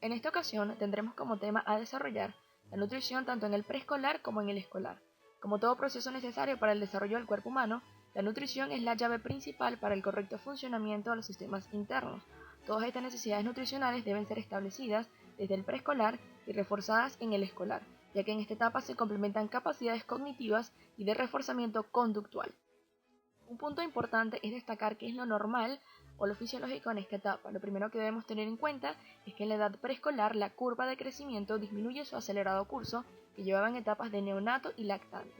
En esta ocasión tendremos como tema a desarrollar la nutrición tanto en el preescolar como en el escolar. Como todo proceso necesario para el desarrollo del cuerpo humano, la nutrición es la llave principal para el correcto funcionamiento de los sistemas internos. Todas estas necesidades nutricionales deben ser establecidas desde el preescolar y reforzadas en el escolar, ya que en esta etapa se complementan capacidades cognitivas y de reforzamiento conductual. Un punto importante es destacar qué es lo normal o lo fisiológico en esta etapa. Lo primero que debemos tener en cuenta es que en la edad preescolar la curva de crecimiento disminuye su acelerado curso que llevaba en etapas de neonato y lactante.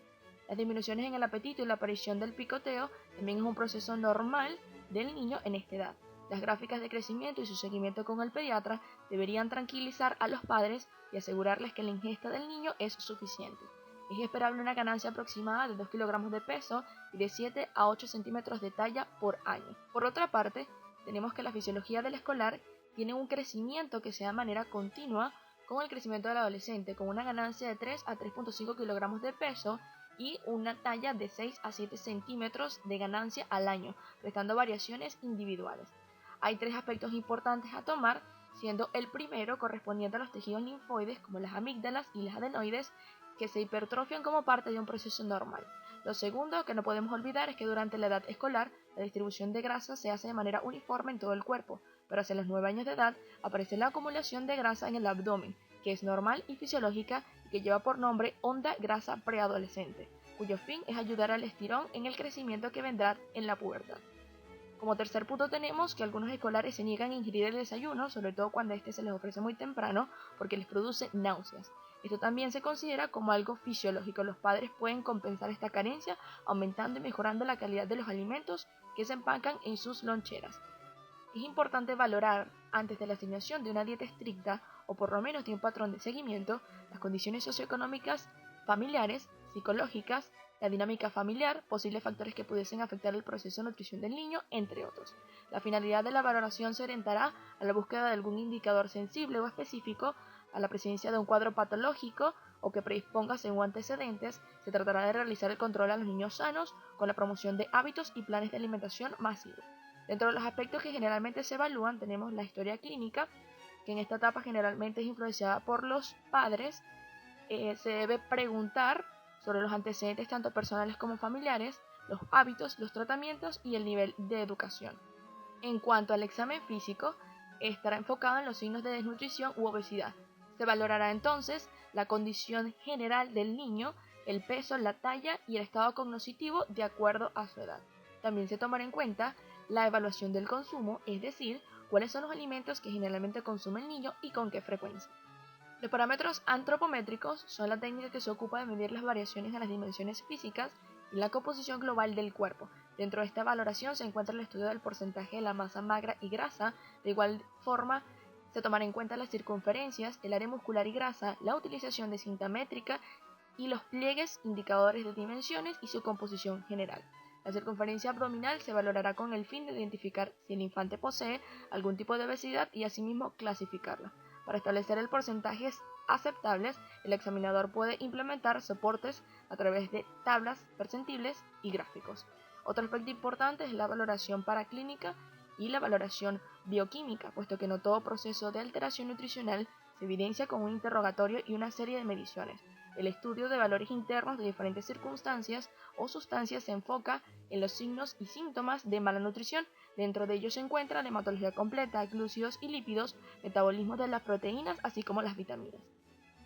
Las disminuciones en el apetito y la aparición del picoteo también es un proceso normal del niño en esta edad. Las gráficas de crecimiento y su seguimiento con el pediatra deberían tranquilizar a los padres y asegurarles que la ingesta del niño es suficiente. Es esperable una ganancia aproximada de 2 kilogramos de peso y de 7 a 8 centímetros de talla por año. Por otra parte, tenemos que la fisiología del escolar tiene un crecimiento que se da de manera continua con el crecimiento del adolescente, con una ganancia de 3 a 3.5 kilogramos de peso y una talla de 6 a 7 centímetros de ganancia al año, restando variaciones individuales. Hay 3 aspectos importantes a tomar, siendo el primero correspondiente a los tejidos linfoides como las amígdalas y las adenoides, que se hipertrofian como parte de un proceso normal. Lo segundo que no podemos olvidar es que durante la edad escolar la distribución de grasa se hace de manera uniforme en todo el cuerpo, pero hacia los 9 años de edad aparece la acumulación de grasa en el abdomen, que es normal y fisiológica y que lleva por nombre onda grasa preadolescente, cuyo fin es ayudar al estirón en el crecimiento que vendrá en la pubertad. Como tercer punto tenemos que algunos escolares se niegan a ingerir el desayuno, sobre todo cuando este se les ofrece muy temprano, porque les produce náuseas. Esto también se considera como algo fisiológico. Los padres pueden compensar esta carencia aumentando y mejorando la calidad de los alimentos que se empacan en sus loncheras. Es importante valorar, antes de la asignación de una dieta estricta o por lo menos de un patrón de seguimiento, las condiciones socioeconómicas, familiares, psicológicas, la dinámica familiar, posibles factores que pudiesen afectar el proceso de nutrición del niño, entre otros. La finalidad de la valoración se orientará a la búsqueda de algún indicador sensible o específico, a la presencia de un cuadro patológico o que predisponga según antecedentes. Se tratará de realizar el control a los niños sanos con la promoción de hábitos y planes de alimentación masivos. Dentro de los aspectos que generalmente se evalúan tenemos la historia clínica, que en esta etapa generalmente es influenciada por los padres. Se debe preguntar sobre los antecedentes tanto personales como familiares, los hábitos, los tratamientos y el nivel de educación. En cuanto al examen físico, estará enfocado en los signos de desnutrición u obesidad. Se valorará entonces la condición general del niño, el peso, la talla y el estado cognitivo de acuerdo a su edad. También se tomará en cuenta la evaluación del consumo, es decir, cuáles son los alimentos que generalmente consume el niño y con qué frecuencia. Los parámetros antropométricos son la técnica que se ocupa de medir las variaciones en las dimensiones físicas y la composición global del cuerpo. Dentro de esta valoración se encuentra el estudio del porcentaje de la masa magra y grasa. De igual forma, se tomará en cuenta las circunferencias, el área muscular y grasa, la utilización de cinta métrica y los pliegues indicadores de dimensiones y su composición general. La circunferencia abdominal se valorará con el fin de identificar si el infante posee algún tipo de obesidad y asimismo clasificarla. Para establecer el porcentajes aceptables, el examinador puede implementar soportes a través de tablas percentiles y gráficos. Otro aspecto importante es la valoración paraclínica y la valoración bioquímica, puesto que no todo proceso de alteración nutricional se evidencia con un interrogatorio y una serie de mediciones. El estudio de valores internos de diferentes circunstancias o sustancias se enfoca en los signos y síntomas de mala nutrición. Dentro de ellos se encuentra la hematología completa, glúcidos y lípidos, metabolismo de las proteínas, así como las vitaminas.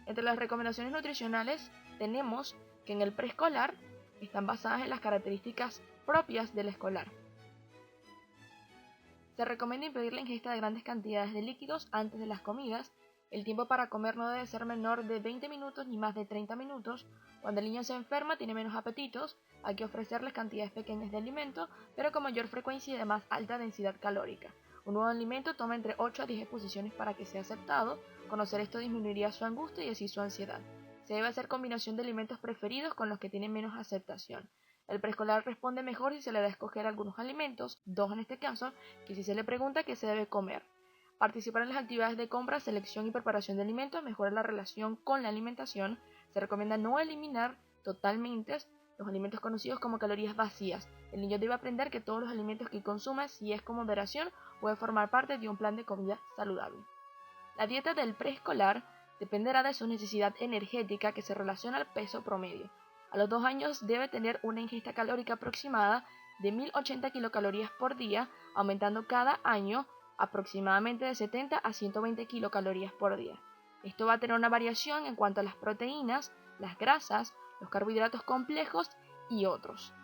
Entre las recomendaciones nutricionales tenemos que en el preescolar están basadas en las características propias del escolar. Se recomienda impedir la ingesta de grandes cantidades de líquidos antes de las comidas. El tiempo para comer no debe ser menor de 20 minutos ni más de 30 minutos. Cuando el niño se enferma, tiene menos apetitos, hay que ofrecerles cantidades pequeñas de alimento, pero con mayor frecuencia y de más alta densidad calórica. Un nuevo alimento toma entre 8 a 10 exposiciones para que sea aceptado. Conocer esto disminuiría su angustia y así su ansiedad. Se debe hacer combinación de alimentos preferidos con los que tienen menos aceptación. El preescolar responde mejor si se le da a escoger algunos alimentos, 2 en este caso, que si se le pregunta qué se debe comer. Participar en las actividades de compra, selección y preparación de alimentos mejora la relación con la alimentación. Se recomienda no eliminar totalmente los alimentos conocidos como calorías vacías. El niño debe aprender que todos los alimentos que consuma, si es con moderación, puede formar parte de un plan de comida saludable. La dieta del preescolar dependerá de su necesidad energética que se relaciona al peso promedio. A los 2 años debe tener una ingesta calórica aproximada de 1080 kilocalorías por día, aumentando cada año aproximadamente de 70 a 120 kilocalorías por día. Esto va a tener una variación en cuanto a las proteínas, las grasas, los carbohidratos complejos y otros.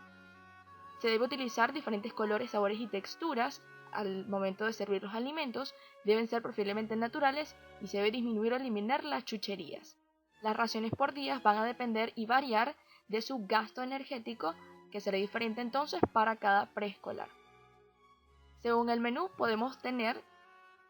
Se debe utilizar diferentes colores, sabores y texturas al momento de servir los alimentos, deben ser preferiblemente naturales y se debe disminuir o eliminar las chucherías. Las raciones por día van a depender y variar de su gasto energético, que será diferente entonces para cada preescolar. Según el menú podemos tener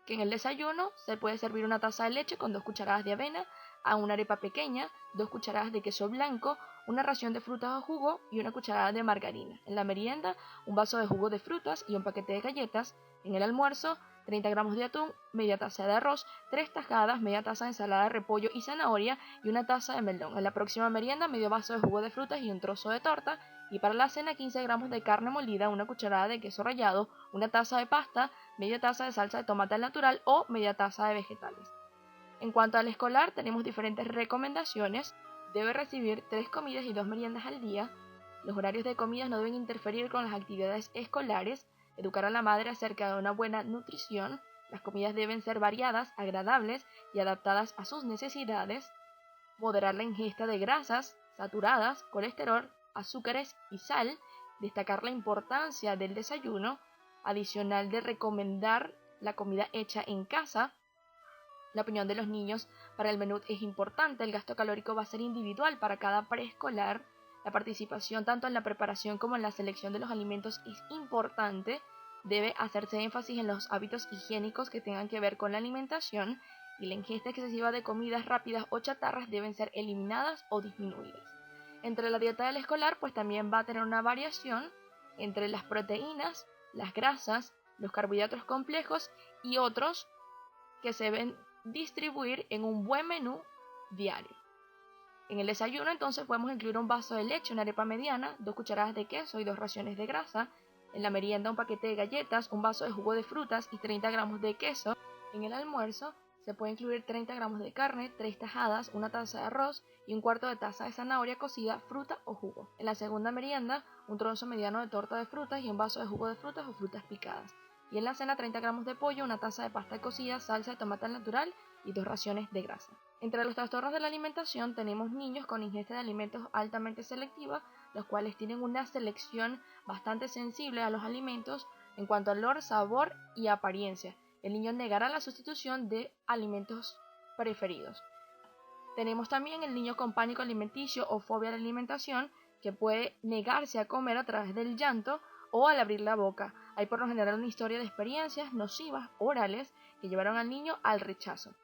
que en el desayuno se puede servir una taza de leche con 2 cucharadas de avena, a una arepa pequeña, 2 cucharadas de queso blanco, una ración de frutas o jugo y una cucharada de margarina. En la merienda, un vaso de jugo de frutas y un paquete de galletas. En el almuerzo, 30 gramos de atún, media taza de arroz, 3 tajadas, media taza de ensalada de repollo y zanahoria y una taza de melón. En la próxima merienda, medio vaso de jugo de frutas y un trozo de torta. Y para la cena, 15 gramos de carne molida, una cucharada de queso rallado, una taza de pasta, media taza de salsa de tomate al natural o media taza de vegetales. En cuanto al escolar, tenemos diferentes recomendaciones. Debe recibir 3 comidas y 2 meriendas al día. Los horarios de comidas no deben interferir con las actividades escolares. Educar a la madre acerca de una buena nutrición. Las comidas deben ser variadas, agradables y adaptadas a sus necesidades. Moderar la ingesta de grasas saturadas, colesterol, azúcares y sal. Destacar la importancia del desayuno. Adicional de recomendar la comida hecha en casa. La opinión de los niños para el menú es importante, el gasto calórico va a ser individual para cada preescolar, la participación tanto en la preparación como en la selección de los alimentos es importante, debe hacerse énfasis en los hábitos higiénicos que tengan que ver con la alimentación y la ingesta excesiva de comidas rápidas o chatarras deben ser eliminadas o disminuidas. Entre la dieta del escolar pues también va a tener una variación entre las proteínas, las grasas, los carbohidratos complejos y otros que se deben distribuir en un buen menú diario. En el desayuno entonces podemos incluir un vaso de leche, una arepa mediana, 2 cucharadas de queso y 2 raciones de grasa. En la merienda un paquete de galletas, un vaso de jugo de frutas y 30 gramos de queso. En el almuerzo se puede incluir 30 gramos de carne, 3 tajadas, una taza de arroz y un cuarto de taza de zanahoria cocida, fruta o jugo. En la segunda merienda un trozo mediano de torta de frutas y un vaso de jugo de frutas o frutas picadas. Y en la cena 30 gramos de pollo, una taza de pasta cocida, salsa de tomate al natural y 2 raciones de grasa. Entre los trastornos de la alimentación tenemos niños con ingesta de alimentos altamente selectiva, los cuales tienen una selección bastante sensible a los alimentos en cuanto a olor, sabor y apariencia. El niño negará la sustitución de alimentos preferidos. Tenemos también el niño con pánico alimenticio o fobia a la alimentación, que puede negarse a comer a través del llanto o al abrir la boca. Hay por lo general una historia de experiencias nocivas orales que llevaron al niño al rechazo.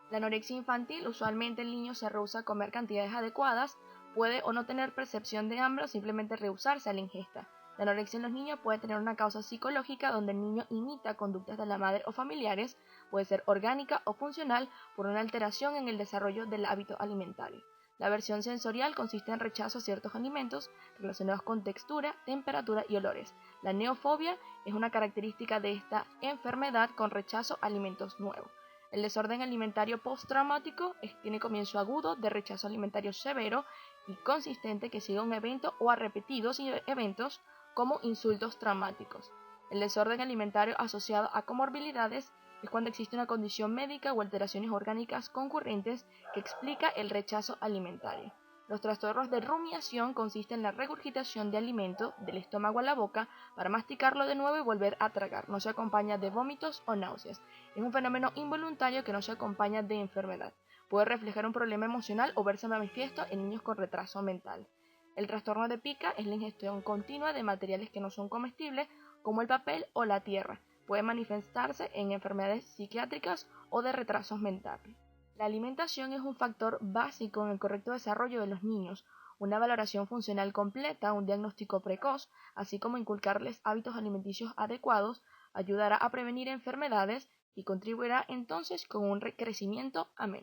La anorexia infantil, usualmente el niño se rehúsa a comer cantidades adecuadas, puede o no tener percepción de hambre o simplemente rehusarse a la ingesta. La anorexia en los niños puede tener una causa psicológica donde el niño imita conductas de la madre o familiares, puede ser orgánica o funcional por una alteración en el desarrollo del hábito alimentario. La aversión sensorial consiste en rechazo a ciertos alimentos relacionados con textura, temperatura y olores. La neofobia es una característica de esta enfermedad con rechazo a alimentos nuevos. El desorden alimentario postraumático tiene comienzo agudo de rechazo alimentario severo y consistente que sigue a un evento o a repetidos eventos como insultos traumáticos. El desorden alimentario asociado a comorbilidades es cuando existe una condición médica o alteraciones orgánicas concurrentes que explica el rechazo alimentario. Los trastornos de rumiación consisten en la regurgitación de alimento del estómago a la boca para masticarlo de nuevo y volver a tragar. No se acompaña de vómitos o náuseas. Es un fenómeno involuntario que no se acompaña de enfermedad. Puede reflejar un problema emocional o verse manifiesto en niños con retraso mental. El trastorno de pica es la ingestión continua de materiales que no son comestibles, como el papel o la tierra. Puede manifestarse en enfermedades psiquiátricas o de retrasos mentales. La alimentación es un factor básico en el correcto desarrollo de los niños. Una valoración funcional completa, un diagnóstico precoz, así como inculcarles hábitos alimenticios adecuados, ayudará a prevenir enfermedades y contribuirá entonces con un crecimiento ameno.